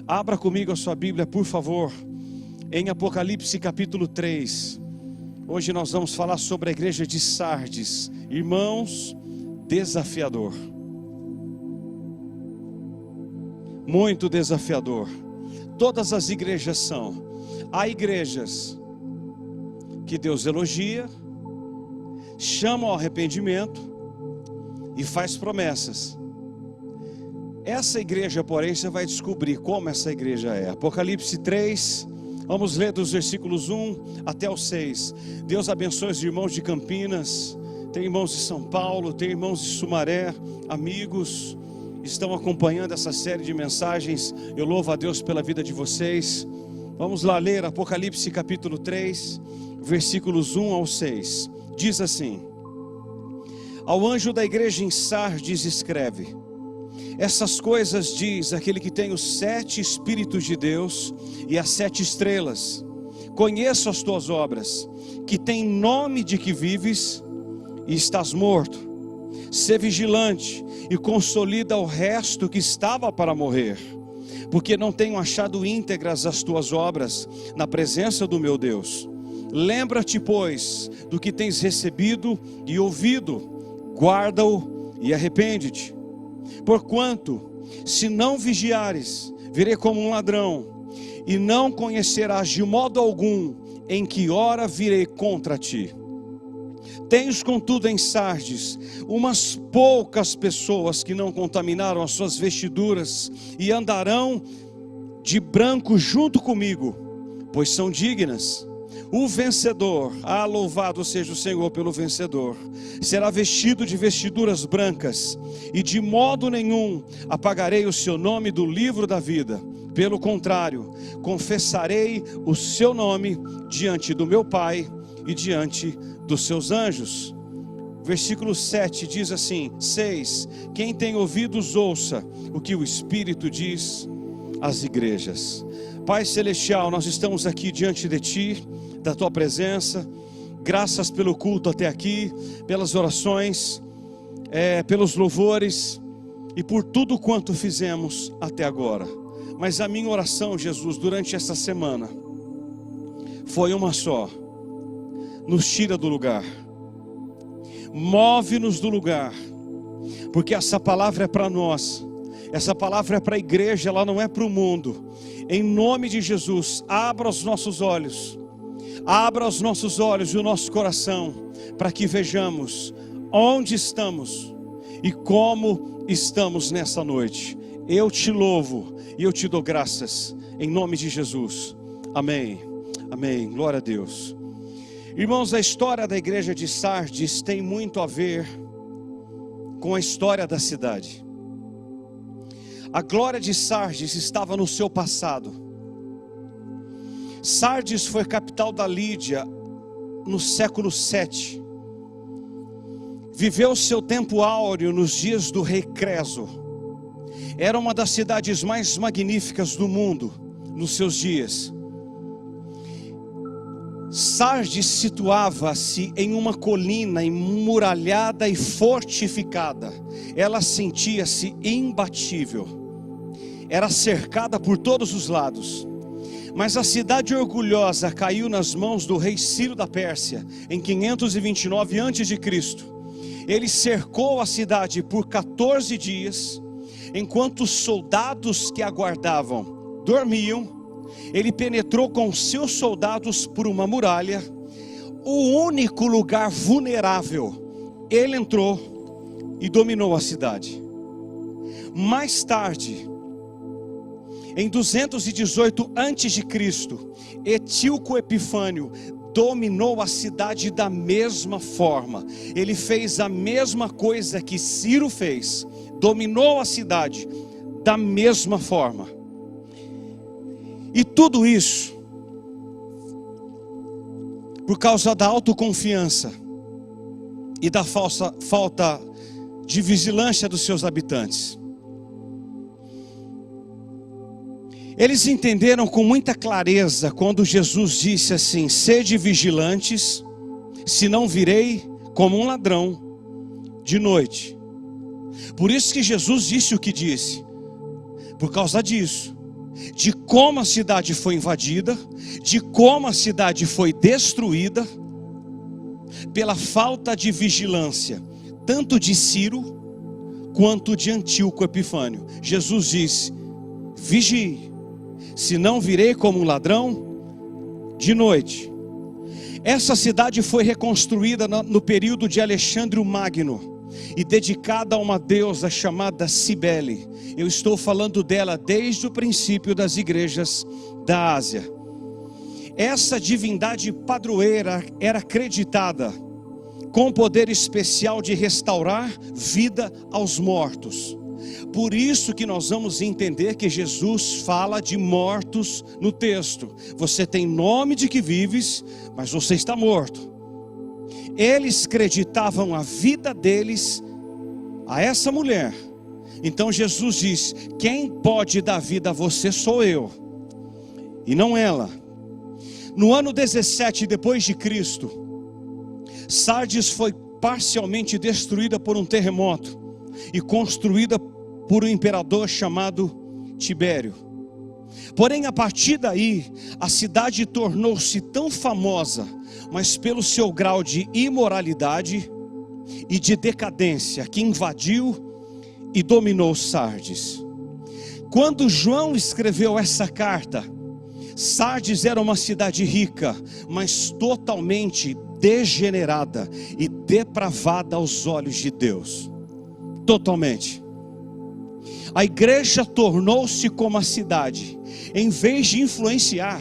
Abra comigo a sua Bíblia, por favor, em Apocalipse capítulo 3. Hoje nós vamos falar sobre a igreja de Sardes. Irmãos, desafiador. Muito desafiador. Todas as igrejas são. Há igrejas que Deus elogia, chama ao arrependimento e faz promessas. Essa igreja, porém, você vai descobrir como essa igreja é. Apocalipse 3, vamos ler dos versículos 1 até o 6. Deus abençoe os irmãos de Campinas, tem irmãos de São Paulo, tem irmãos de Sumaré, amigos, estão acompanhando essa série de mensagens. Eu louvo a Deus pela vida de vocês. Vamos lá ler Apocalipse capítulo 3, versículos 1 ao 6. Diz assim: ao anjo da igreja em Sardes escreve: essas coisas diz aquele que tem os 7 Espíritos de Deus e as 7 estrelas. Conheço as tuas obras, que tem nome de que vives e estás morto. Sê vigilante e consolida o resto que estava para morrer, porque não tenho achado íntegras as tuas obras na presença do meu Deus. Lembra-te, pois, do que tens recebido e ouvido, guarda-o e arrepende-te. Porquanto, se não vigiares, virei como um ladrão, e não conhecerás de modo algum em que hora virei contra ti. Tens contudo em Sardes umas poucas pessoas que não contaminaram as suas vestiduras e andarão de branco junto comigo, pois são dignas. O vencedor, louvado seja o Senhor pelo vencedor, será vestido de vestiduras brancas, e de modo nenhum apagarei o seu nome do livro da vida. Pelo contrário, confessarei o seu nome diante do meu Pai e diante dos seus anjos. Versículo 7 diz assim: 6. Quem tem ouvidos ouça o que o Espírito diz às igrejas. Pai Celestial, nós estamos aqui diante de Ti, da Tua presença. Graças pelo culto até aqui, pelas orações, pelos louvores e por tudo quanto fizemos até agora. Mas a minha oração, Jesus, durante essa semana foi uma só: nos tira do lugar, move-nos do lugar, porque essa palavra é para nós, essa palavra é para a igreja, ela não é para o mundo. Em nome de Jesus, abra os nossos olhos, abra os nossos olhos e o nosso coração, para que vejamos onde estamos e como estamos nessa noite. Eu te louvo e eu te dou graças, em nome de Jesus, amém, amém, glória a Deus. Irmãos, a história da igreja de Sardes tem muito a ver com a história da cidade. A glória de Sardes estava no seu passado. Sardes foi capital da Lídia no século 7. Viveu seu tempo áureo nos dias do rei Creso. Era uma das cidades mais magníficas do mundo nos seus dias. Sardes situava-se em uma colina emmuralhada e fortificada. Ela sentia-se imbatível. Era cercada por todos os lados. Mas a cidade orgulhosa caiu nas mãos do rei Ciro da Pérsia em 529 a.C. Ele cercou a cidade por 14 dias. Enquanto os soldados que aguardavam dormiam, ele penetrou com seus soldados por uma muralha, o único lugar vulnerável. Ele entrou e dominou a cidade. Mais tarde, em 218 a.C., Etíoco Epifânio dominou a cidade da mesma forma. Ele fez a mesma coisa que Ciro fez, dominou a cidade da mesma forma. E tudo isso por causa da autoconfiança e da falta de vigilância dos seus habitantes. Eles entenderam com muita clareza quando Jesus disse assim: sede vigilantes, senão virei como um ladrão de noite. Por isso que Jesus disse o que disse. Por causa disso, de como a cidade foi invadida, de como a cidade foi destruída, pela falta de vigilância, tanto de Ciro, quanto de Antíoco Epifânio. Jesus disse: vigie, senão virei como um ladrão de noite. Essa cidade foi reconstruída no período de Alexandre o Magno e dedicada a uma deusa chamada Cibele. Eu estou falando dela desde o princípio das igrejas da Ásia. Essa divindade padroeira era acreditada com poder especial de restaurar vida aos mortos. Por isso que nós vamos entender que Jesus fala de mortos no texto. Você tem nome de que vives, mas você está morto. Eles acreditavam a vida deles a essa mulher. Então Jesus diz: quem pode dar vida a você sou eu, e não ela. No ano 17 depois de Cristo, Sardes foi parcialmente destruída por um terremoto e construída por um imperador chamado Tibério. Porém, a partir daí, a cidade tornou-se tão famosa, mas pelo seu grau de imoralidade e de decadência, que invadiu e dominou Sardes. Quando João escreveu essa carta, Sardes era uma cidade rica, mas totalmente degenerada e depravada aos olhos de Deus. Totalmente. A igreja tornou-se como a cidade. Em vez de influenciar,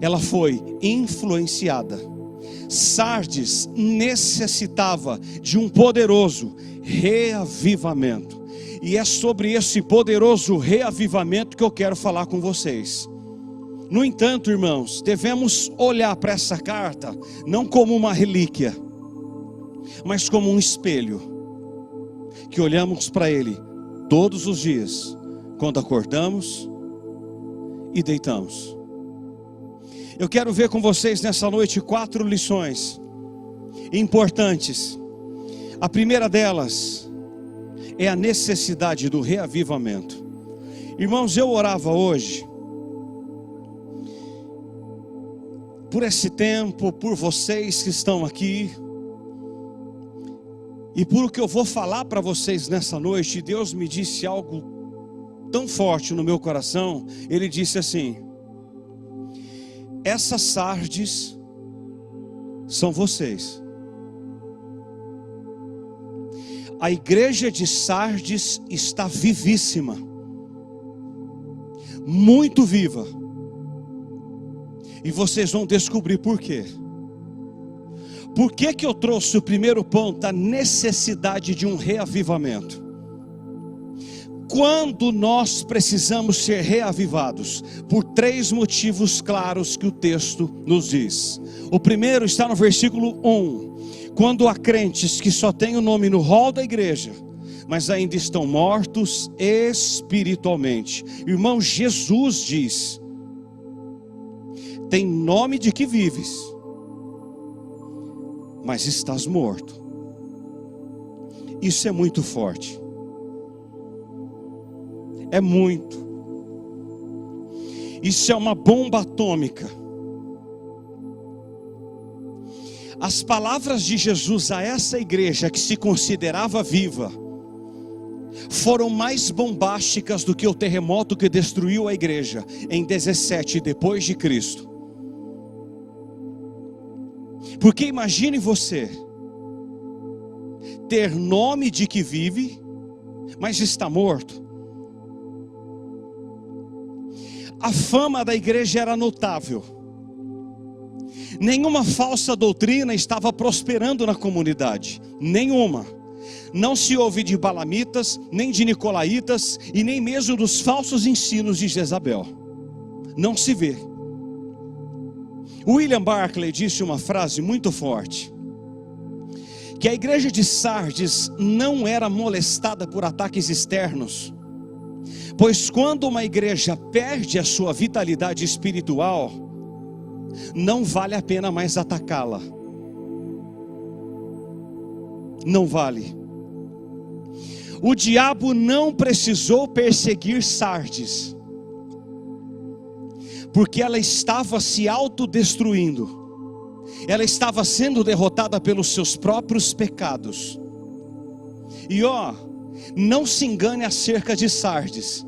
ela foi influenciada. Sardes necessitava de um poderoso reavivamento. E é sobre esse poderoso reavivamento que eu quero falar com vocês. No entanto, irmãos, devemos olhar para essa carta não como uma relíquia, mas como um espelho, que olhamos para ele todos os dias, quando acordamos e deitamos. Eu quero ver com vocês nessa noite 4 lições importantes. A primeira delas é a necessidade do reavivamento. Irmãos, eu orava hoje por esse tempo, por vocês que estão aqui, e por o que eu vou falar para vocês nessa noite. Deus me disse algo tão forte no meu coração. Ele disse assim: essas Sardes são vocês. A igreja de Sardes está vivíssima, muito viva. E vocês vão descobrir por quê. Por que que eu trouxe o primeiro ponto da necessidade de um reavivamento? Quando nós precisamos ser reavivados? Por 3 motivos claros que o texto nos diz. O primeiro está no versículo 1. Quando há crentes que só têm o nome no hall da igreja, mas ainda estão mortos espiritualmente. Irmão, Jesus diz: tem nome de que vives, mas estás morto. Isso é muito forte. É muito. Isso é uma bomba atômica. As palavras de Jesus a essa igreja que se considerava viva foram mais bombásticas do que o terremoto que destruiu a igreja em 17 depois de Cristo. Porque imagine você ter nome de que vive, mas está morto. A fama da igreja era notável. Nenhuma falsa doutrina estava prosperando na comunidade. Nenhuma. Não se ouve de balamitas, nem de nicolaítas, e nem mesmo dos falsos ensinos de Jezabel. Não se vê. William Barclay disse uma frase muito forte: que a igreja de Sardes não era molestada por ataques externos, pois quando uma igreja perde a sua vitalidade espiritual, não vale a pena mais atacá-la. Não vale. O diabo não precisou perseguir Sardes. porque ela estava se autodestruindo. Ela estava sendo derrotada pelos seus próprios pecados. E não se engane acerca de Sardes,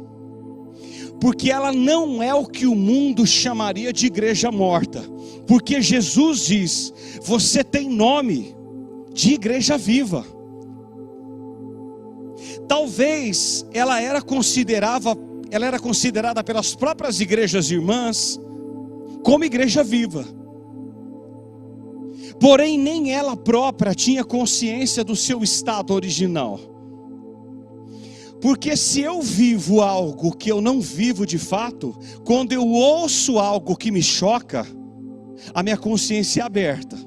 porque ela não é o que o mundo chamaria de igreja morta, porque Jesus diz: você tem nome de igreja viva. Talvez ela era considerada pelas próprias igrejas irmãs como igreja viva, porém nem ela própria tinha consciência do seu estado original. Porque se eu vivo algo que eu não vivo de fato, quando eu ouço algo que me choca, a minha consciência é aberta.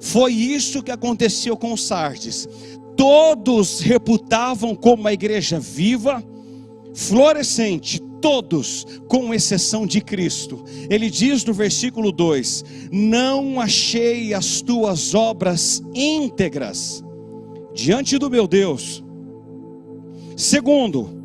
Foi isso que aconteceu com Sardes. Todos reputavam como uma igreja viva, florescente, todos, com exceção de Cristo. Ele diz no versículo 2: não achei as tuas obras íntegras diante do meu Deus. Segundo,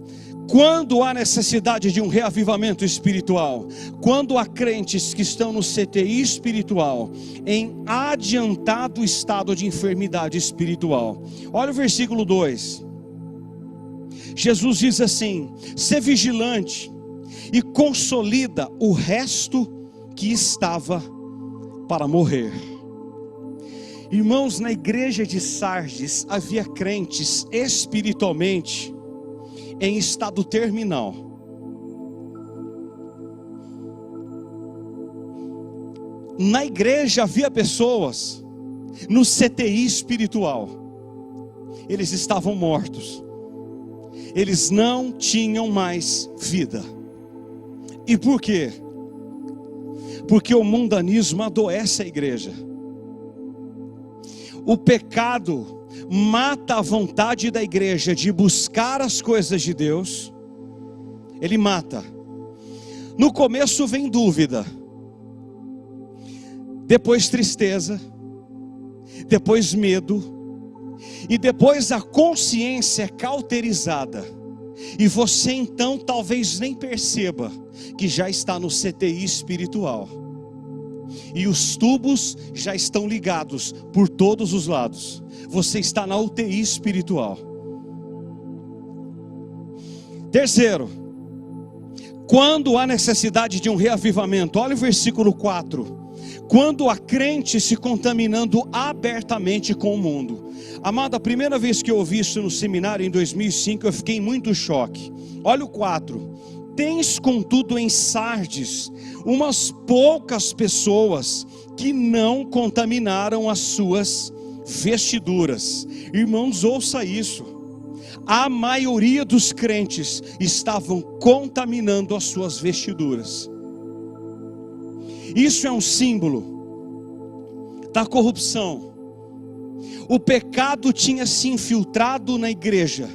quando há necessidade de um reavivamento espiritual, quando há crentes que estão no CTI espiritual, em adiantado estado de enfermidade espiritual. Olha o versículo 2. Jesus diz assim: sê vigilante e consolida o resto que estava para morrer. Irmãos, na igreja de Sardes havia crentes espiritualmente em estado terminal. Na igreja havia pessoas no CTI espiritual. Eles estavam mortos. Eles não tinham mais vida. E por quê? Porque o mundanismo adoece a igreja. O pecado mata a vontade da igreja de buscar as coisas de Deus. Ele mata. No começo vem dúvida, depois tristeza, depois medo, e depois a consciência é cauterizada, e você então talvez nem perceba que já está no CTI espiritual, e os tubos já estão ligados por todos os lados. Você está na UTI espiritual. Terceiro, quando há necessidade de um reavivamento, olha o versículo 4. Quando há crente se contaminando abertamente com o mundo. Amado, a primeira vez que eu ouvi isso no seminário em 2005, eu fiquei em muito choque. Olha o 4. Tens contudo em Sardes umas poucas pessoas que não contaminaram as suas vestiduras. Irmãos, ouça isso. A maioria dos crentes estavam contaminando as suas vestiduras. Isso é um símbolo da corrupção. O pecado tinha se infiltrado na igreja.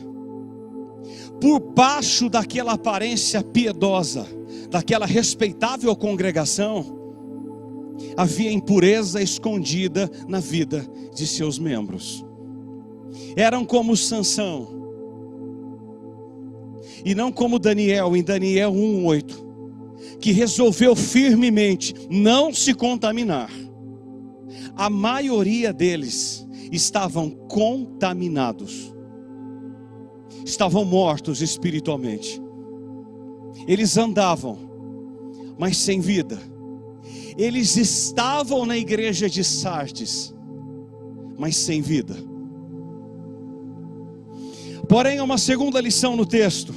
Por baixo daquela aparência piedosa, daquela respeitável congregação, havia impureza escondida na vida de seus membros. Eram como Sansão, e não como Daniel, em Daniel 1:8, que resolveu firmemente não se contaminar. A maioria deles estavam contaminados, estavam mortos espiritualmente. Eles andavam, mas sem vida. Eles estavam na igreja de Sardes, mas sem vida. Porém, há uma segunda lição no texto.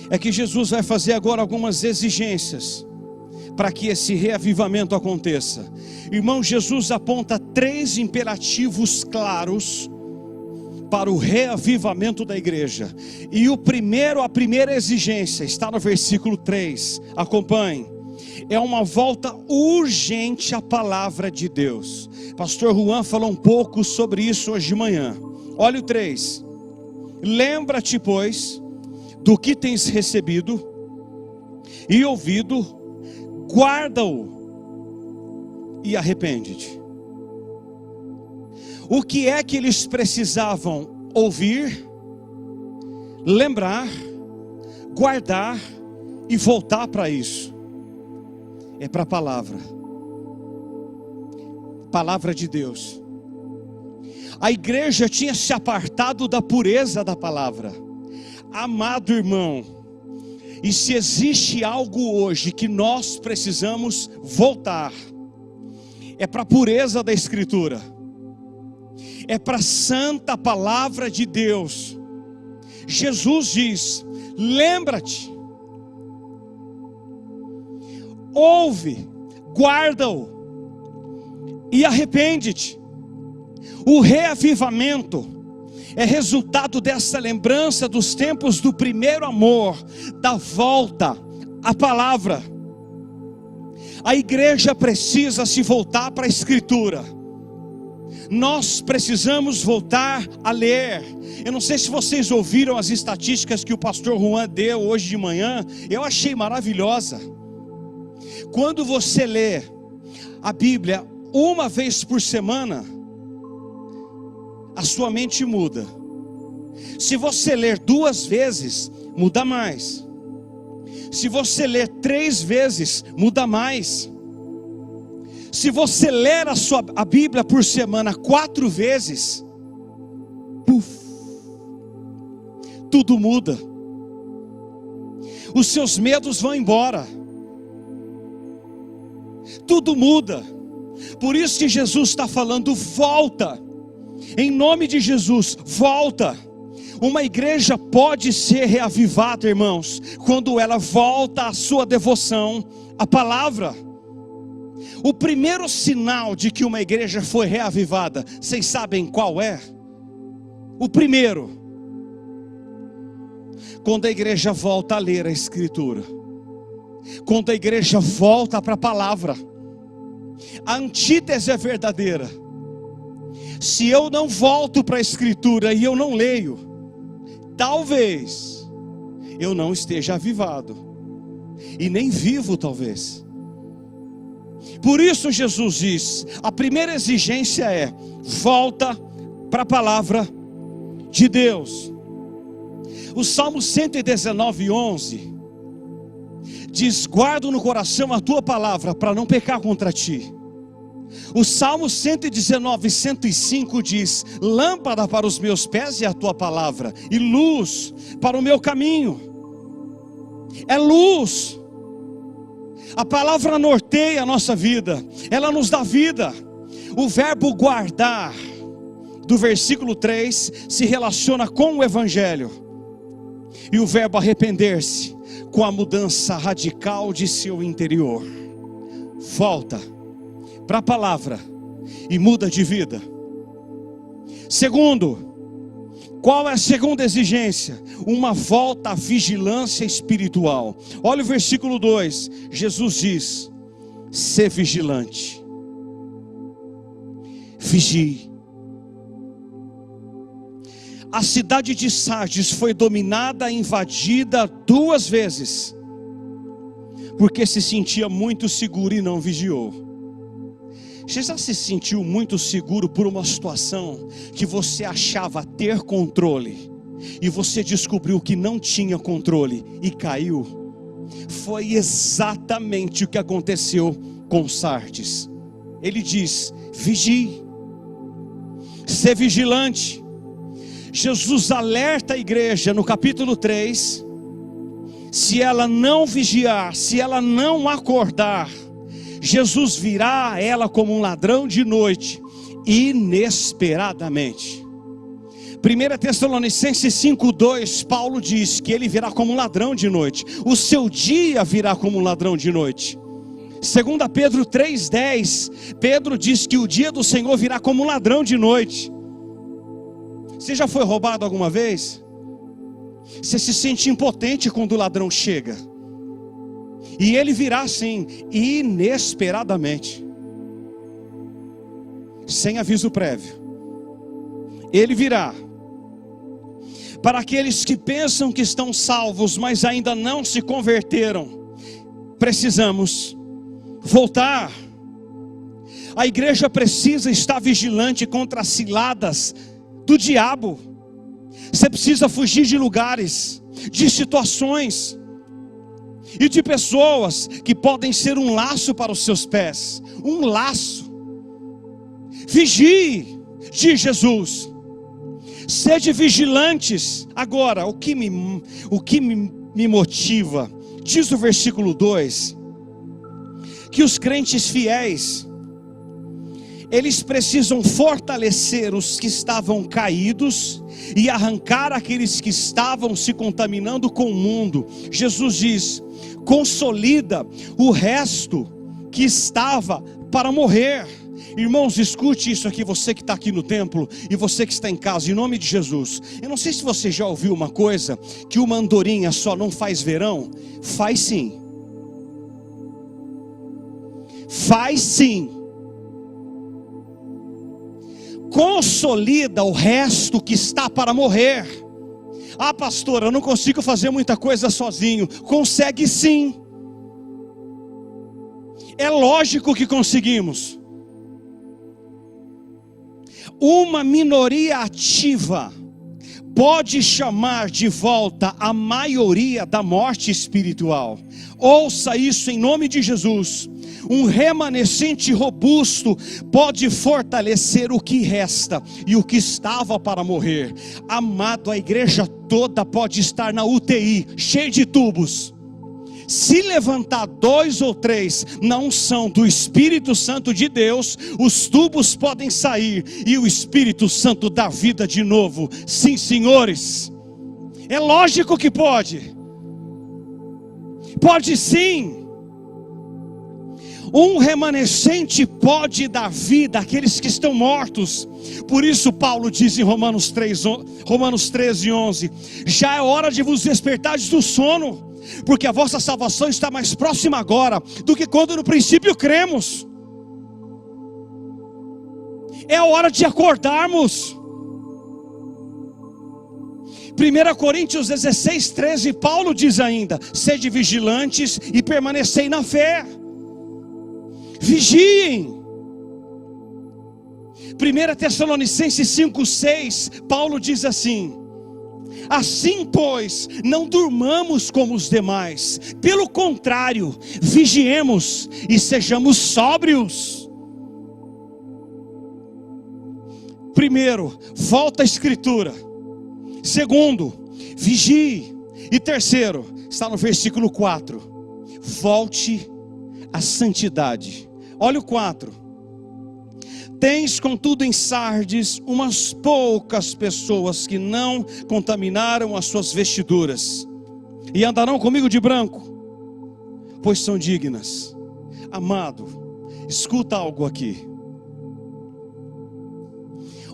É que Jesus vai fazer agora algumas exigências para que esse reavivamento aconteça. Irmão, Jesus aponta 3 imperativos claros para o reavivamento da igreja. E a primeira exigência está no versículo 3. Acompanhe. É uma volta urgente à palavra de Deus. Pastor Juan falou um pouco sobre isso hoje de manhã. Olha o 3. Lembra-te, pois, do que tens recebido e ouvido, guarda-o e arrepende-te. O que é que eles precisavam ouvir, lembrar, guardar e voltar para isso. É para a palavra. Palavra de Deus. A igreja tinha se apartado da pureza da palavra. Amado irmão, e se existe algo hoje que nós precisamos voltar, é para a pureza da Escritura, é para a santa palavra de Deus. Jesus diz: lembra-te, ouve, guarda-o e arrepende-te. O reavivamento é resultado dessa lembrança dos tempos do primeiro amor, da volta à palavra. A igreja precisa se voltar para a Escritura. Nós precisamos voltar a ler. Eu não sei se vocês ouviram as estatísticas que o pastor Juan deu hoje de manhã. Eu achei maravilhosa. Quando você lê a Bíblia uma vez por semana, a sua mente muda. Se você ler 2 vezes, muda mais. Se você ler 3 vezes, muda mais. Se você ler a Bíblia por semana 4 vezes, tudo muda. Os seus medos vão embora. Tudo muda. Por isso que Jesus está falando: volta. Em nome de Jesus, volta. Uma igreja pode ser reavivada, irmãos, quando ela volta à sua devoção à palavra. O primeiro sinal de que uma igreja foi reavivada, vocês sabem qual é? O primeiro: quando a igreja volta a ler a Escritura, quando a igreja volta para a palavra. A antítese é verdadeira. Se eu não volto para a Escritura e eu não leio, talvez eu não esteja avivado, e nem vivo talvez. Por isso Jesus diz: a primeira exigência é: volta para a palavra de Deus. O Salmo 119:11 diz: guardo no coração a tua palavra, para não pecar contra ti. O Salmo 119:105 diz: lâmpada para os meus pés é a tua palavra, e luz para o meu caminho. É luz. A palavra norteia a nossa vida, ela nos dá vida. O verbo guardar, do versículo 3, se relaciona com o Evangelho. E o verbo arrepender-se, com a mudança radical de seu interior. Volta para a palavra e muda de vida. Segundo, qual é a segunda exigência? Uma volta à vigilância espiritual. Olha o versículo 2, Jesus diz: ser vigilante, vigie. A cidade de Sardes foi dominada e invadida 2 vezes, porque se sentia muito seguro e não vigiou. Você já se sentiu muito seguro por uma situação que você achava ter controle, e você descobriu que não tinha controle e caiu? Foi exatamente o que aconteceu com Sardes. Ele diz: vigie, ser vigilante. Jesus alerta a igreja no capítulo 3, se ela não vigiar, se ela não acordar, Jesus virá a ela como um ladrão de noite, inesperadamente. 1 Tessalonicenses 5:2, Paulo diz que ele virá como um ladrão de noite. O seu dia virá como um ladrão de noite. 2 Pedro 3:10, Pedro diz que o dia do Senhor virá como um ladrão de noite. Você já foi roubado alguma vez? Você se sente impotente quando o ladrão chega. E ele virá assim, inesperadamente, sem aviso prévio. Ele virá. Para aqueles que pensam que estão salvos, mas ainda não se converteram, precisamos voltar. A igreja precisa estar vigilante contra as ciladas do diabo. Você precisa fugir de lugares, de situações. e de pessoas que podem ser um laço para os seus pés, um laço. Vigie, diz Jesus, sede vigilantes. Agora, o que me motiva, diz o versículo 2, que os crentes fiéis, eles precisam fortalecer os que estavam caídos e arrancar aqueles que estavam se contaminando com o mundo. Jesus diz: consolida o resto que estava para morrer. Irmãos, escute isso aqui, você que está aqui no templo e você que está em casa, em nome de Jesus. Eu não sei se você já ouviu uma coisa, que uma andorinha só não faz verão. Faz sim. Faz sim. Consolida o resto que está para morrer. Ah, pastor, eu não consigo fazer muita coisa sozinho. Consegue sim. É lógico que conseguimos. Uma minoria ativa pode chamar de volta a maioria da morte espiritual. Ouça isso em nome de Jesus. Um remanescente robusto pode fortalecer o que resta e o que estava para morrer. Amado, a igreja toda pode estar na UTI, cheia de tubos. Se levantar 2 ou 3 na unção do Espírito Santo de Deus, os tubos podem sair e o Espírito Santo dá vida de novo. Sim, senhores, é lógico que pode. Pode sim. Um remanescente pode dar vida àqueles que estão mortos. Por isso Paulo diz em Romanos 13:11: já é hora de vos despertares do sono, porque a vossa salvação está mais próxima agora do que quando no princípio cremos. É a hora de acordarmos. 1 Coríntios 16:13, Paulo diz ainda: sede vigilantes e permanecei na fé. Vigiem. 1 Tessalonicenses 5:6, Paulo diz assim: assim pois, não durmamos como os demais, pelo contrário, vigiemos e sejamos sóbrios. Primeiro, volta à Escritura. Segundo, vigie. E terceiro, está no versículo 4, volte à santidade. Olha o 4. Tens contudo em Sardes umas poucas pessoas que não contaminaram as suas vestiduras e andarão comigo de branco, pois são dignas. Amado, escuta algo aqui.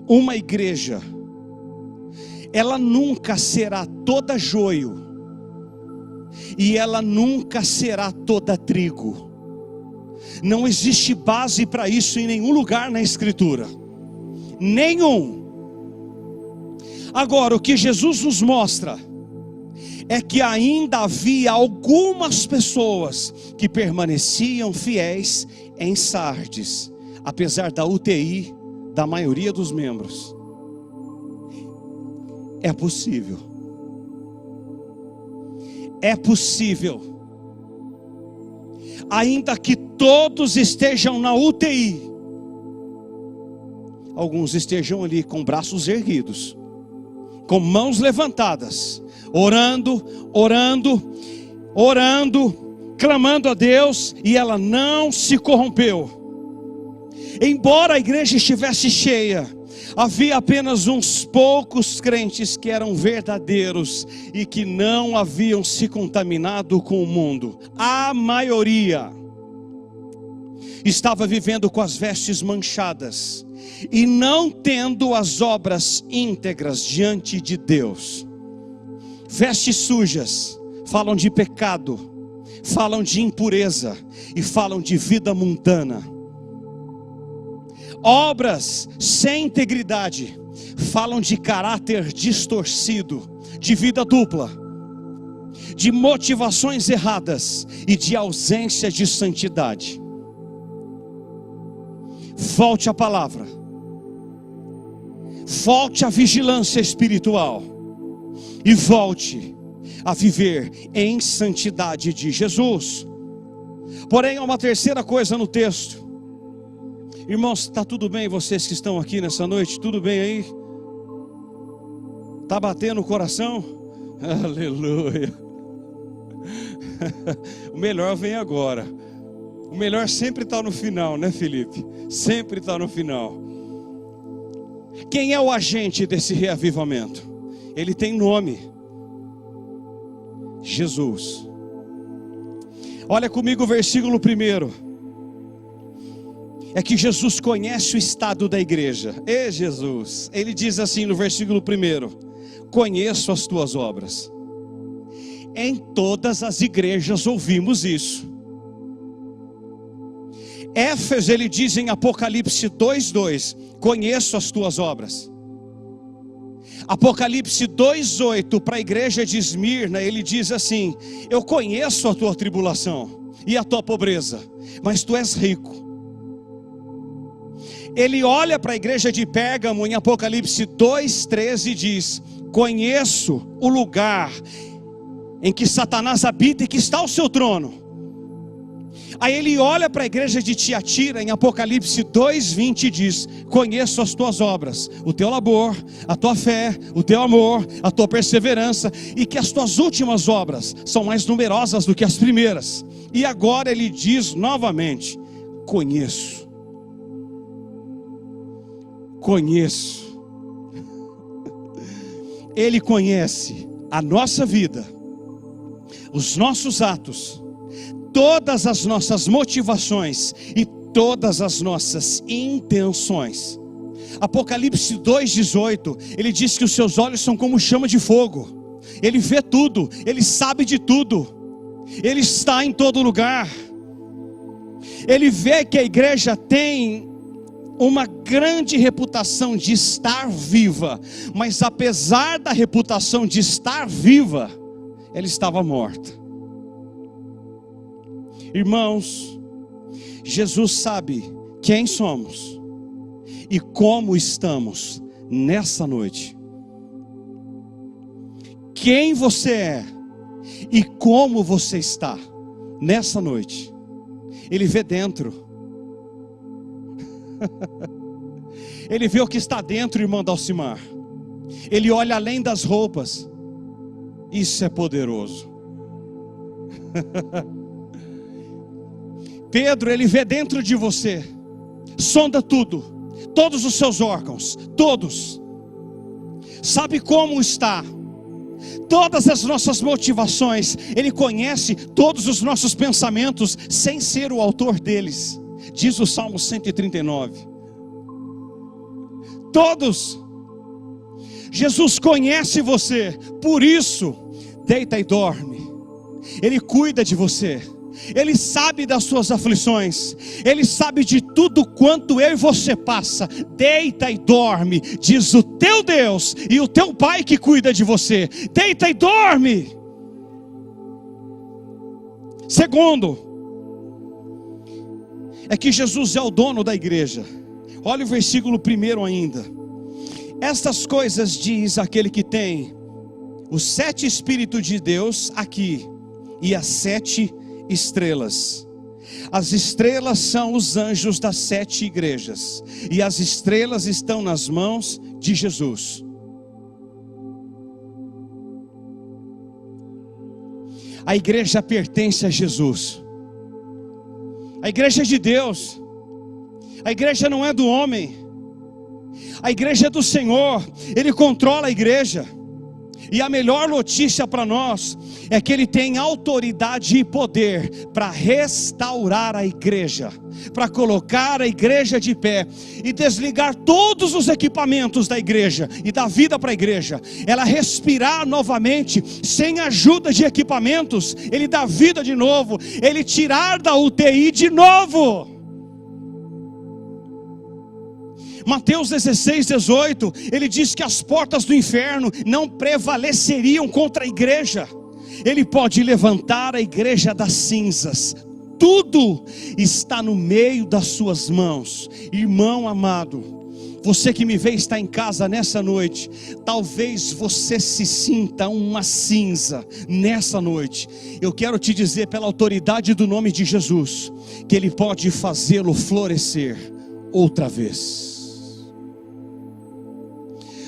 Uma igreja, ela nunca será toda joio e ela nunca será toda trigo. Não existe base para isso em nenhum lugar na Escritura. Nenhum. Agora, o que Jesus nos mostra é que ainda havia algumas pessoas que permaneciam fiéis em Sardes, apesar da UTI da maioria dos membros. É possível. É possível. Ainda que todos estejam na UTI, alguns estejam ali com braços erguidos, com mãos levantadas, orando, clamando a Deus, e ela não se corrompeu. Embora a igreja estivesse cheia, havia apenas uns poucos crentes que eram verdadeiros e que não haviam se contaminado com o mundo. A maioria estava vivendo com as vestes manchadas e não tendo as obras íntegras diante de Deus. Vestes sujas falam de pecado, falam de impureza e falam de vida mundana. Obras sem integridade falam de caráter distorcido, de vida dupla, de motivações erradas e de ausência de santidade. Volte à palavra, volte à vigilância espiritual e volte a viver em santidade de Jesus. Porém, há uma terceira coisa no texto. Irmãos, está tudo bem vocês que estão aqui nessa noite? Tudo bem aí? Está batendo o coração? Aleluia. O melhor vem agora. O melhor sempre está no final, né, Felipe? Sempre está no final. Quem é o agente desse reavivamento? Ele tem nome: Jesus. Olha comigo o versículo 1. É que Jesus conhece o estado da igreja. E Jesus, ele diz assim no versículo 1: conheço as tuas obras. Em todas as igrejas ouvimos isso. Éfeso, ele diz em Apocalipse 2:2: conheço as tuas obras. Apocalipse 2:8 para a igreja de Esmirna, ele diz assim: eu conheço a tua tribulação e a tua pobreza, mas tu és rico. Ele olha para a igreja de Pérgamo em Apocalipse 2:13 e diz: conheço o lugar em que Satanás habita e que está o seu trono. Aí ele olha para a igreja de Tiatira em Apocalipse 2:20 e diz: conheço as tuas obras, o teu labor, a tua fé, o teu amor, a tua perseverança, e que as tuas últimas obras são mais numerosas do que as primeiras. E agora ele diz novamente: conheço. Ele conhece a nossa vida, os nossos atos, todas as nossas motivações e todas as nossas intenções. Apocalipse 2:18, ele diz que os seus olhos são como chama de fogo. Ele vê tudo, ele sabe de tudo, ele está em todo lugar. Ele vê que a igreja tem uma grande reputação de estar viva, mas apesar da reputação de estar viva, ela estava morta. Irmãos, Jesus sabe quem somos e como estamos nessa noite. Quem você é e como você está nessa noite. Ele vê dentro. Ele vê o que está dentro, irmã Dalcimar. Ele olha além das roupas. Isso é poderoso. Pedro, ele vê dentro de você. Sonda tudo, todos os seus órgãos, todos. Sabe como está. Todas as nossas motivações. Ele conhece todos os nossos pensamentos sem ser o autor deles. Diz o Salmo 139. Todos. Jesus conhece você. Por isso, deita e dorme. Ele cuida de você. Ele sabe das suas aflições. Ele sabe de tudo quanto eu e você passa. Deita e dorme, diz o teu Deus e o teu Pai que cuida de você. Deita e dorme. Segundo, é que Jesus é o dono da igreja. Olha o versículo 1 ainda. Estas coisas diz aquele que tem os 7 Espíritos de Deus aqui e as 7 estrelas. As estrelas são os anjos das 7 igrejas, e as estrelas estão nas mãos de Jesus. A igreja pertence a Jesus. A igreja é de Deus. A igreja não é do homem. A igreja é do Senhor. Ele controla a igreja. E a melhor notícia para nós é que Ele tem autoridade e poder para restaurar a igreja, para colocar a igreja de pé e desligar todos os equipamentos da igreja e dar vida para a igreja. Ela respirar novamente, sem ajuda de equipamentos. Ele dá vida de novo. Ele tirar da UTI de novo. Mateus 16:18, ele diz que as portas do inferno não prevaleceriam contra a igreja. Ele pode levantar a igreja das cinzas. Tudo está no meio das suas mãos. Irmão amado, Você que me vê está em casa nessa noite, talvez você se sinta uma cinza nessa noite. Eu quero te dizer, pela autoridade do nome de Jesus, que Ele pode fazê-lo florescer outra vez.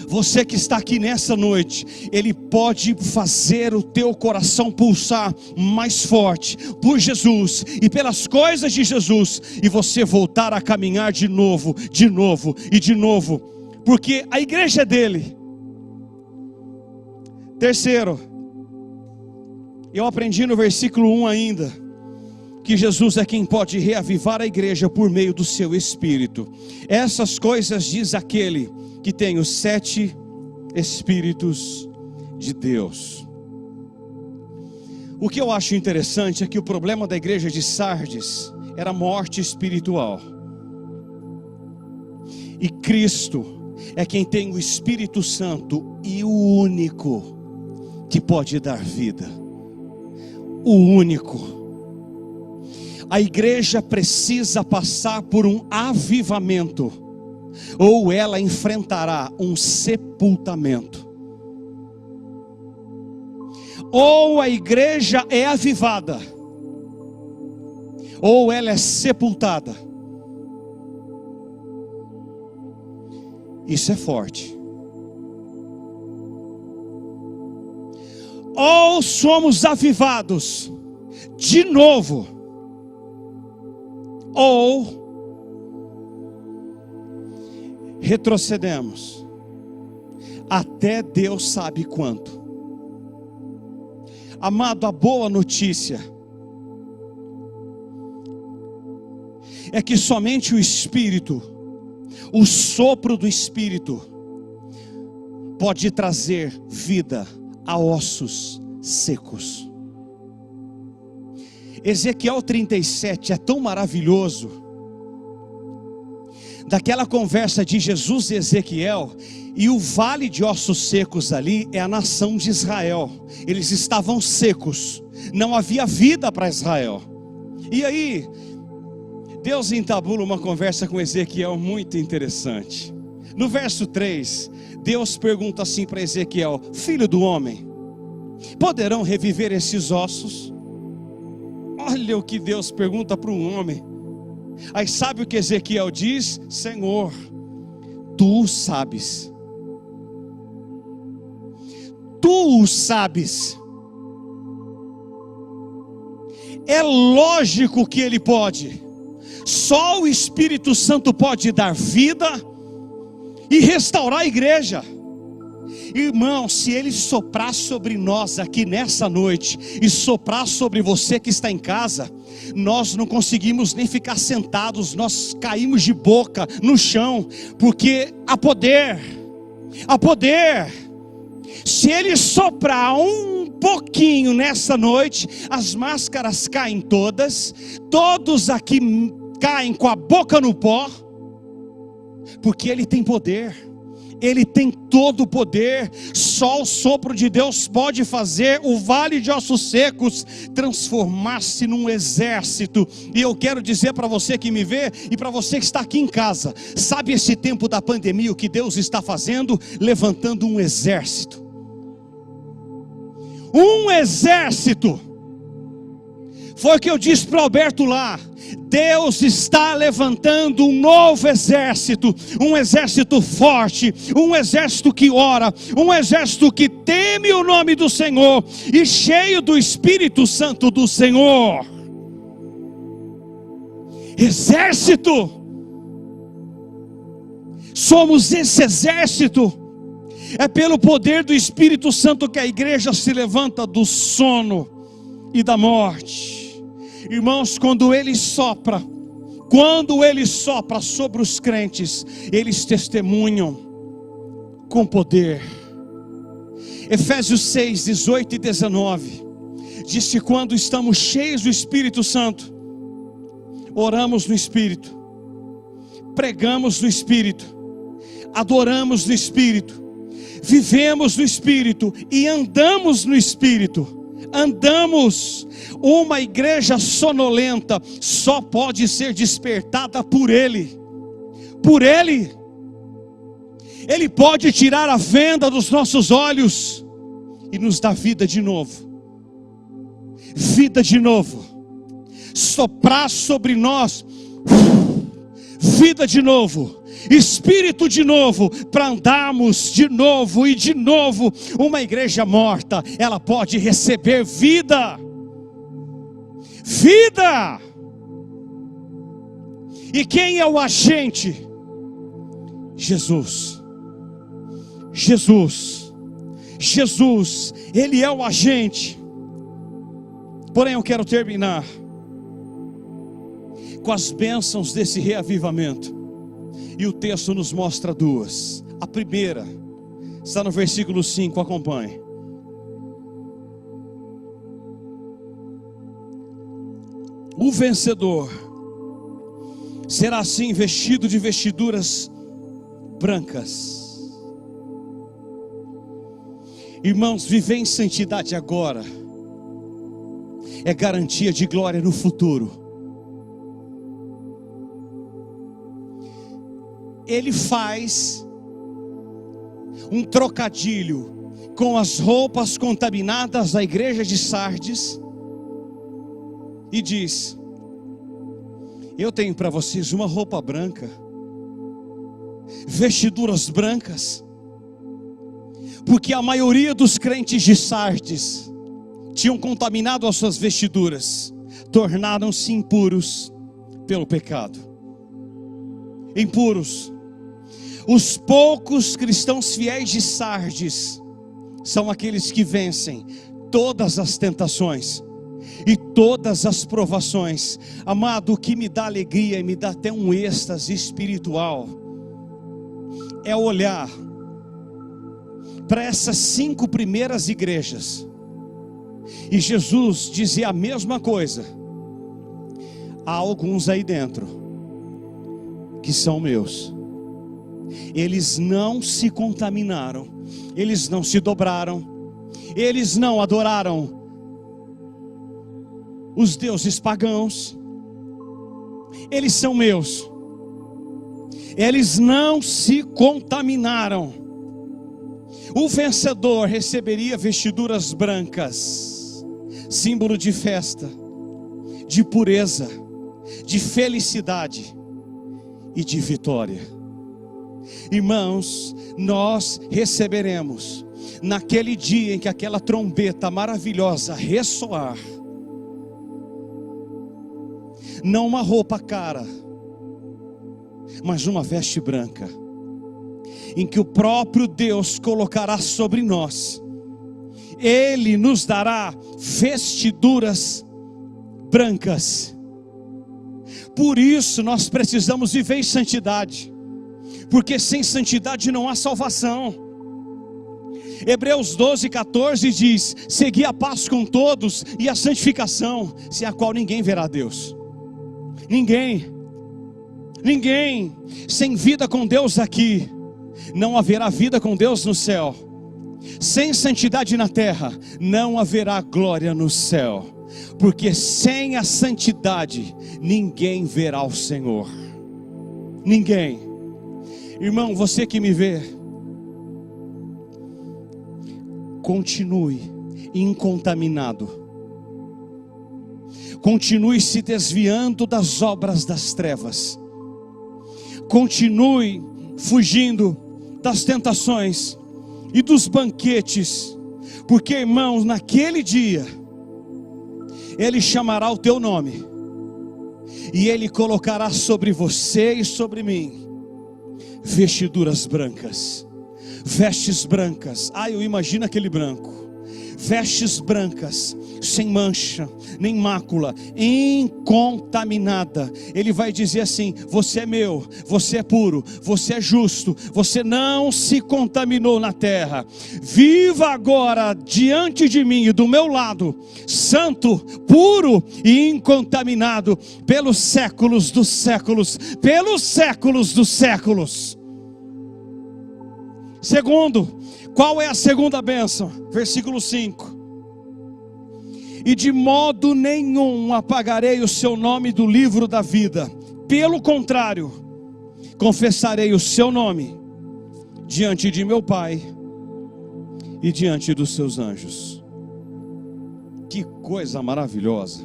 Você que está aqui nessa noite, Ele pode fazer o teu coração pulsar mais forte por Jesus e pelas coisas de Jesus, e você voltar a caminhar de novo, de novo e de novo, porque a igreja é dele. Terceiro, eu aprendi no versículo 1 ainda, que Jesus é quem pode reavivar a igreja por meio do seu Espírito. Essas coisas diz aquele que tem os 7 Espíritos de Deus. O que eu acho interessante é que o problema da igreja de Sardes era morte espiritual. E Cristo é quem tem o Espírito Santo e o único que pode dar vida. O único. A igreja precisa passar por um avivamento, ou ela enfrentará um sepultamento. Ou a igreja é avivada, ou ela é sepultada. Isso é forte. Ou somos avivados de novo, ou retrocedemos até Deus sabe quanto. Amado, a boa notícia é que somente o Espírito, o sopro do Espírito, pode trazer vida a ossos secos. Ezequiel 37 é tão maravilhoso. Daquela conversa de Jesus e Ezequiel, e o vale de ossos secos ali é a nação de Israel. Eles estavam secos, não havia vida para Israel. E aí Deus entabula uma conversa com Ezequiel muito interessante. No verso 3, Deus pergunta assim para Ezequiel: filho do homem, poderão reviver esses ossos? Olha o que Deus pergunta para um homem. Aí sabe o que Ezequiel diz? Senhor, tu o sabes. Tu o sabes. É lógico que Ele pode. Só o Espírito Santo pode dar vida e restaurar a igreja. Irmão, se Ele soprar sobre nós aqui nessa noite, e soprar sobre você que está em casa, nós não conseguimos nem ficar sentados, nós caímos de boca no chão, porque há poder, há poder. Se Ele soprar um pouquinho nessa noite, as máscaras caem todas, todos aqui caem com a boca no pó, porque Ele tem poder. Ele tem todo o poder. Só o sopro de Deus pode fazer o vale de ossos secos transformar-se num exército. E eu quero dizer para você que me vê e para você que está aqui em casa, sabe esse tempo da pandemia o que Deus está fazendo? Levantando um exército. Um exército. Foi o que eu disse para o Alberto lá. Deus está levantando um novo exército, um exército forte, um exército que ora, um exército que teme o nome do Senhor e cheio do Espírito Santo do Senhor. Exército, somos esse exército. É pelo poder do Espírito Santo que a igreja se levanta do sono e da morte. Irmãos, quando Ele sopra sobre os crentes, eles testemunham com poder. Efésios 6, 18 e 19 diz que quando estamos cheios do Espírito Santo, oramos no Espírito, pregamos no Espírito, adoramos no Espírito, vivemos no Espírito e andamos no Espírito. Andamos. Uma igreja sonolenta só pode ser despertada por Ele. Por Ele. Ele pode tirar a venda dos nossos olhos e nos dar vida de novo. Vida de novo. Soprar sobre nós vida de novo, espírito de novo, para andarmos de novo e de novo. Uma igreja morta, ela pode receber vida. Vida. E quem é o agente? Jesus. Jesus. Jesus, Ele é o agente. Porém, eu quero terminar com as bênçãos desse reavivamento. E o texto nos mostra duas. A primeira está no versículo 5, acompanhe. O vencedor será assim vestido de vestiduras brancas. Irmãos, viver em santidade agora é garantia de glória no futuro. Ele faz um trocadilho com as roupas contaminadas da igreja de Sardes e diz: eu tenho para vocês uma roupa branca, vestiduras brancas, porque a maioria dos crentes de Sardes tinham contaminado as suas vestiduras, tornaram-se impuros pelo pecado. Impuros. Os poucos cristãos fiéis de Sardes são aqueles que vencem todas as tentações e todas as provações. Amado, o que me dá alegria e me dá até um êxtase espiritual é olhar para essas 5 primeiras igrejas e Jesus dizia a mesma coisa: há alguns aí dentro que são meus. Eles não se contaminaram, eles não se dobraram, eles não adoraram os deuses pagãos. Eles são meus. Eles não se contaminaram. O vencedor receberia vestiduras brancas, símbolo de festa, de pureza, de felicidade e de vitória. Irmãos, nós receberemos naquele dia em que aquela trombeta maravilhosa ressoar, não uma roupa cara, mas uma veste branca, em que o próprio Deus colocará sobre nós. Ele nos dará vestiduras brancas. Por isso nós precisamos viver em santidade, porque sem santidade não há salvação. Hebreus 12:14 diz: segui a paz com todos e a santificação, sem a qual ninguém verá Deus. Ninguém. Sem vida com Deus aqui, não haverá vida com Deus no céu. Sem santidade na terra, não haverá glória no céu. Porque sem a santidade, ninguém verá o Senhor. Ninguém. Irmão, você que me vê, continue incontaminado. Continue se desviando das obras das trevas. Continue fugindo das tentações e dos banquetes. Porque, irmãos, naquele dia Ele chamará o teu nome e Ele colocará sobre você e sobre mim vestiduras brancas, vestes brancas. Eu imagino aquele branco, vestes brancas, sem mancha, nem mácula, incontaminada. Ele vai dizer assim: você é meu, você é puro, você é justo, você não se contaminou na terra. Viva agora diante de mim e do meu lado, santo, puro e incontaminado, pelos séculos dos séculos, pelos séculos dos séculos. Segundo, qual é a segunda bênção? Versículo 5: e de modo nenhum apagarei o seu nome do livro da vida, pelo contrário, confessarei o seu nome diante de meu Pai e diante dos seus anjos. Que coisa maravilhosa!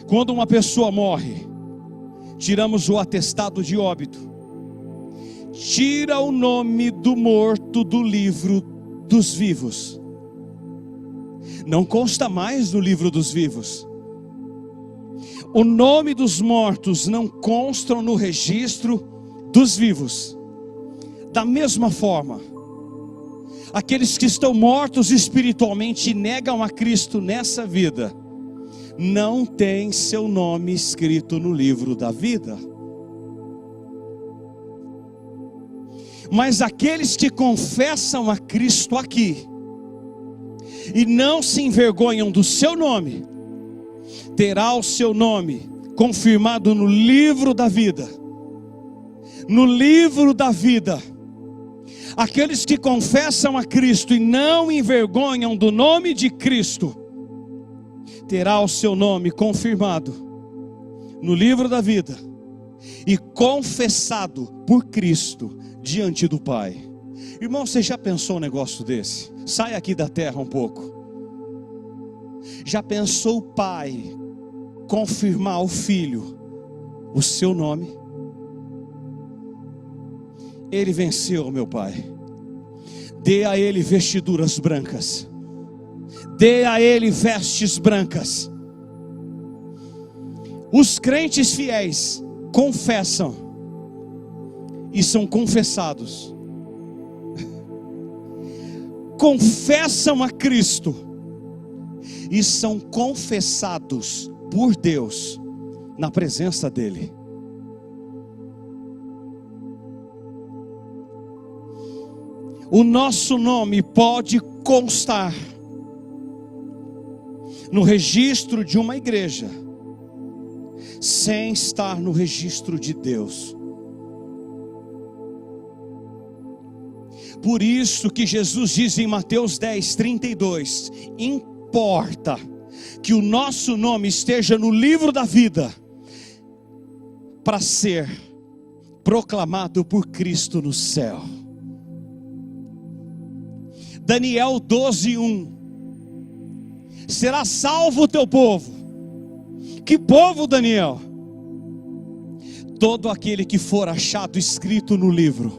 Quando uma pessoa morre, tiramos o atestado de óbito, tira o nome do morto do livro dos vivos, não consta mais no livro dos vivos. O nome dos mortos não constam no registro dos vivos. Da mesma forma, aqueles que estão mortos espiritualmente e negam a Cristo nessa vida, não tem seu nome escrito no livro da vida. Mas aqueles que confessam a Cristo aqui e não se envergonham do seu nome, terá o seu nome confirmado no livro da vida. No livro da vida. Aqueles que confessam a Cristo e não envergonham do nome de Cristo, terá o seu nome confirmado no livro da vida e confessado por Cristo diante do Pai. Irmão, você já pensou um negócio desse? Sai aqui da terra um pouco. Já pensou o Pai confirmar ao Filho o seu nome? Ele venceu, meu Pai. Dê a Ele vestiduras brancas. Dê a Ele vestes brancas. Os crentes fiéis confessam e são confessados. Confessam a Cristo e são confessados por Deus na presença dEle. O nosso nome pode constar no registro de uma igreja, sem estar no registro de Deus. Por isso que Jesus diz em Mateus 10:32, importa que o nosso nome esteja no livro da vida, para ser proclamado por Cristo no céu. Daniel 12:1, será salvo o teu povo. Que povo, Daniel? Todo aquele que for achado escrito no livro.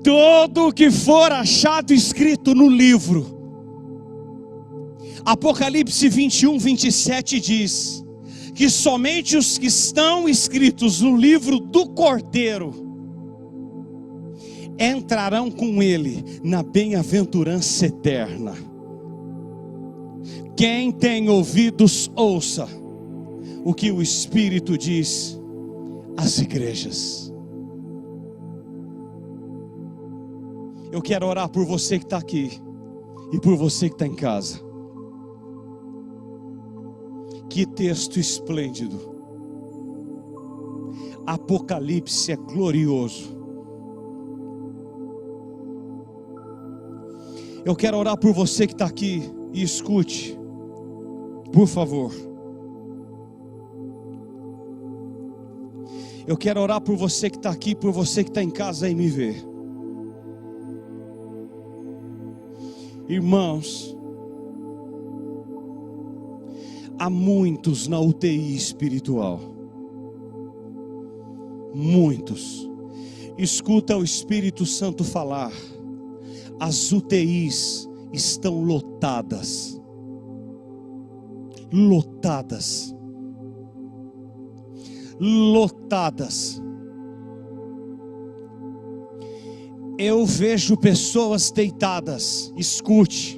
Todo que for achado escrito no livro. Apocalipse 21:27 diz que somente os que estão escritos no livro do Cordeiro entrarão com Ele na bem-aventurança eterna. Quem tem ouvidos, ouça o que o Espírito diz às igrejas. Eu quero orar por você que está aqui e por você que está em casa. Que texto esplêndido. Apocalipse é glorioso. Eu quero orar por você que está aqui e escute, por favor. Eu quero orar por você que está aqui, por você que está em casa e me vê. Irmãos, há muitos na UTI espiritual. Muitos. Escuta o Espírito Santo falar. As UTIs estão lotadas. Lotadas. Lotadas. Eu vejo pessoas deitadas, escute,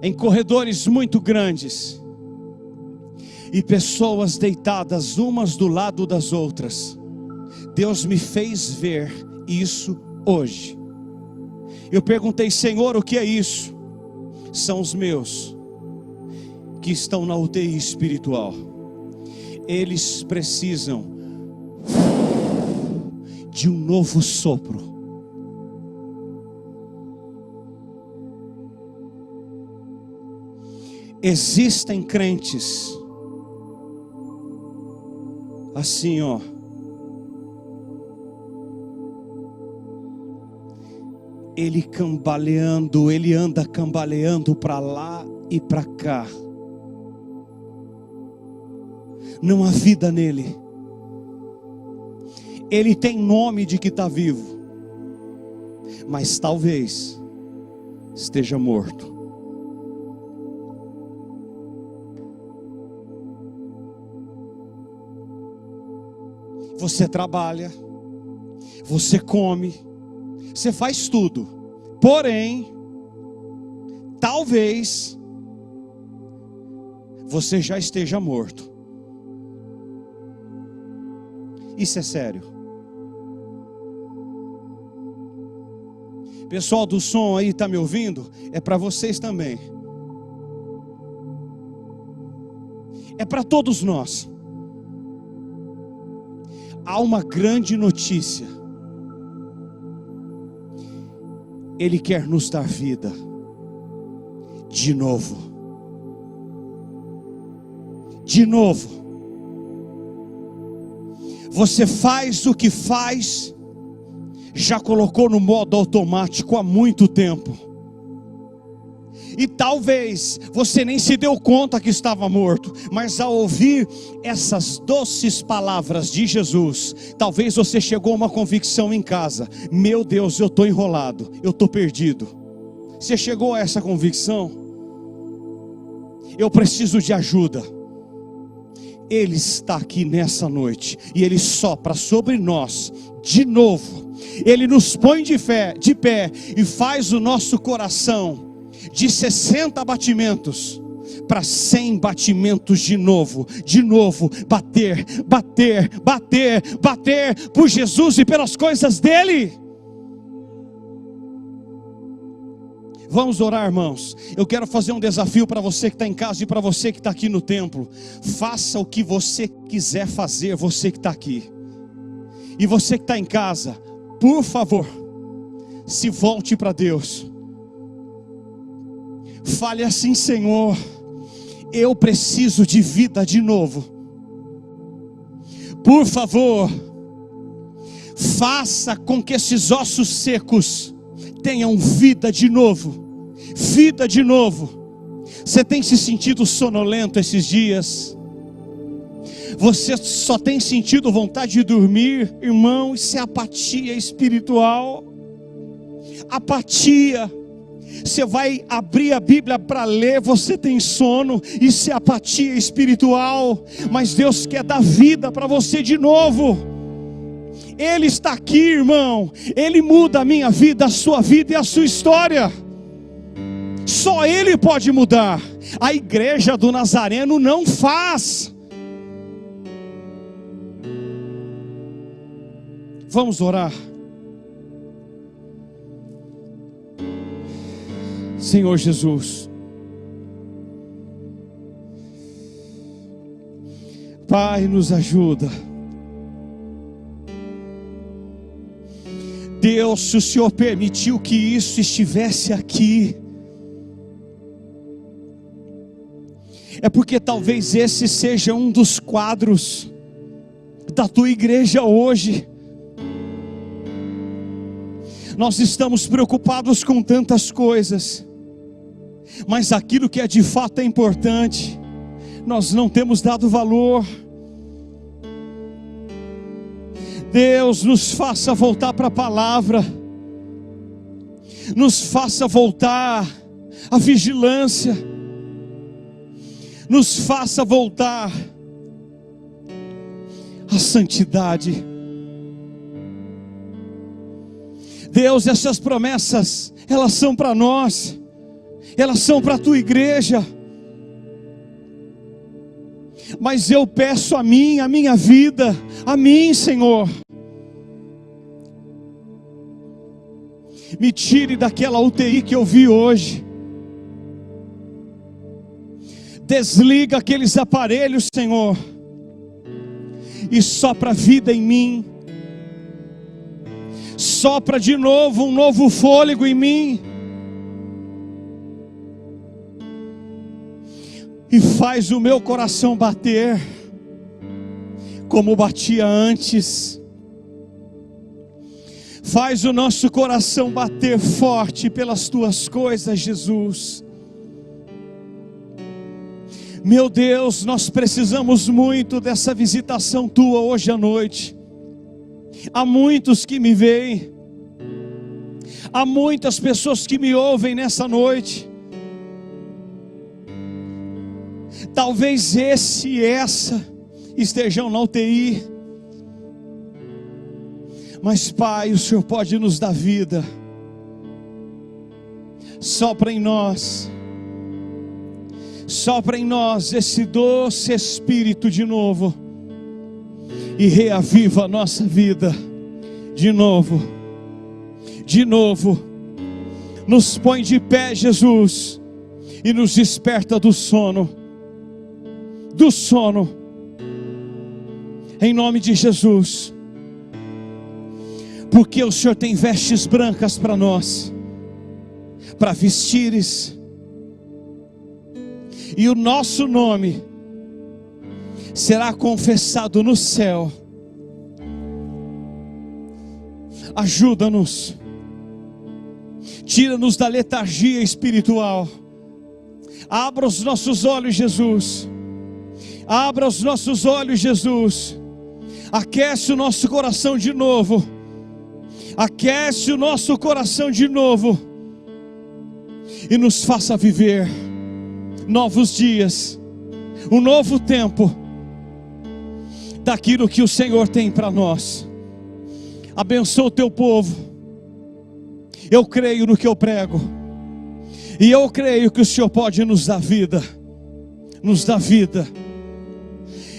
em corredores muito grandes, e pessoas deitadas umas do lado das outras. Deus me fez ver isso hoje. Eu perguntei, Senhor, o que é isso? São os meus que estão na UTI espiritual. Eles precisam de um novo sopro. Existem crentes assim, ó. Ele cambaleando, ele anda cambaleando para lá e para cá. Não há vida nele. Ele tem nome de que está vivo, mas talvez esteja morto. Você trabalha, você come, você faz tudo, porém, talvez você já esteja morto. Isso é sério. Pessoal do som aí, está me ouvindo? É para vocês também. É para todos nós. Há uma grande notícia. Ele quer nos dar vida de novo. De novo. Você faz o que faz, já colocou no modo automático há muito tempo. E talvez você nem se deu conta que estava morto, mas ao ouvir essas doces palavras de Jesus, talvez você chegou a uma convicção em casa: meu Deus, eu estou enrolado, eu estou perdido. Você chegou a essa convicção? Eu preciso de ajuda. Ele está aqui nessa noite, e Ele sopra sobre nós de novo. Ele nos põe de pé e faz o nosso coração de 60 batimentos para 100 batimentos de novo, bater, bater, bater, bater por Jesus e pelas coisas dele. Vamos orar, irmãos. Eu quero fazer um desafio para você que está em casa e para você que está aqui no templo. Faça o que você quiser fazer, você que está aqui. E você que está em casa, por favor, se volte para Deus. Fale assim: Senhor, eu preciso de vida de novo. Por favor, faça com que esses ossos secos tenham vida de novo. Vida de novo. Você tem se sentido sonolento esses dias? Você só tem sentido vontade de dormir? Irmão, isso é apatia espiritual. Apatia. Você vai abrir a Bíblia para ler, você tem sono, isso é apatia espiritual. Mas Deus quer dar vida para você de novo. Ele está aqui, irmão. Ele muda a minha vida, a sua vida e a sua história. Só Ele pode mudar. A igreja do Nazareno não faz. Vamos orar. Senhor Jesus, Pai, nos ajuda. Deus, se o Senhor permitiu que isso estivesse aqui, é porque talvez esse seja um dos quadros da tua igreja hoje. Nós estamos preocupados com tantas coisas, mas aquilo que é de fato é importante, nós não temos dado valor. Deus, nos faça voltar para a palavra, nos faça voltar à vigilância, nos faça voltar à santidade. Deus, essas promessas, elas são para nós, elas são para a tua igreja, mas eu peço a minha vida, a mim, Senhor, me tire daquela UTI que eu vi hoje, desliga aqueles aparelhos, Senhor, e sopra vida em mim, sopra de novo um novo fôlego em mim, e faz o meu coração bater como batia antes. Faz o nosso coração bater forte pelas tuas coisas, Jesus. Meu Deus, nós precisamos muito dessa visitação tua hoje à noite. Há muitos que me veem, há muitas pessoas que me ouvem nessa noite. Talvez esse e essa estejam na UTI, mas Pai, o Senhor pode nos dar vida. Sopra em nós esse doce Espírito de novo, e reaviva a nossa vida de novo, nos põe de pé, Jesus, e nos desperta do sono, em nome de Jesus, porque o Senhor tem vestes brancas para nós, para vestires, e o nosso nome será confessado no céu. Ajuda-nos, tira-nos da letargia espiritual, abra os nossos olhos, Jesus, abra os nossos olhos, Jesus, aquece o nosso coração de novo, aquece o nosso coração de novo, e nos faça viver novos dias, um novo tempo, daquilo que o Senhor tem para nós. Abençoa o teu povo. Eu creio no que eu prego, e eu creio que o Senhor pode nos dar vida,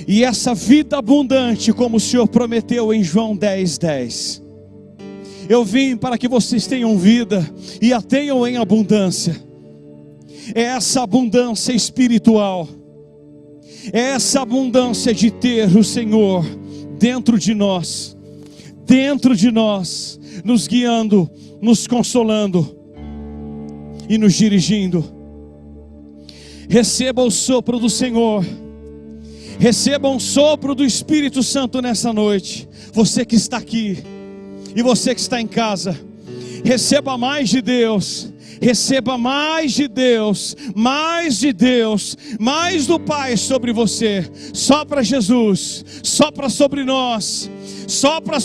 e essa vida abundante, como o Senhor prometeu em João 10:10. Eu vim para que vocês tenham vida, e a tenham em abundância. É essa abundância espiritual, é essa abundância de ter o Senhor dentro de nós, nos guiando, nos consolando e nos dirigindo. Receba o sopro do Senhor, receba um sopro do Espírito Santo nessa noite. Você que está aqui e você que está em casa, receba mais de Deus. Receba mais de Deus, mais do Pai sobre você. Sopra, Jesus, sopra sobre nós, sopra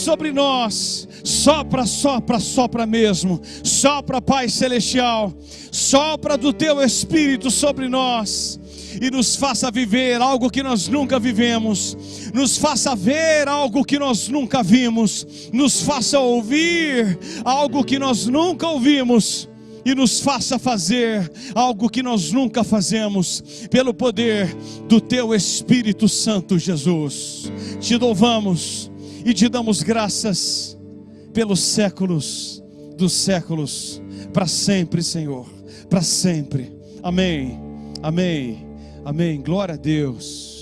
mesmo. Sopra, Pai Celestial, sopra do Teu Espírito sobre nós, e nos faça viver algo que nós nunca vivemos, nos faça ver algo que nós nunca vimos, nos faça ouvir algo que nós nunca ouvimos, e nos faça fazer algo que nós nunca fazemos, pelo poder do Teu Espírito Santo, Jesus. Te louvamos e te damos graças pelos séculos dos séculos, para sempre, Senhor, para sempre. Amém, amém, amém. Glória a Deus.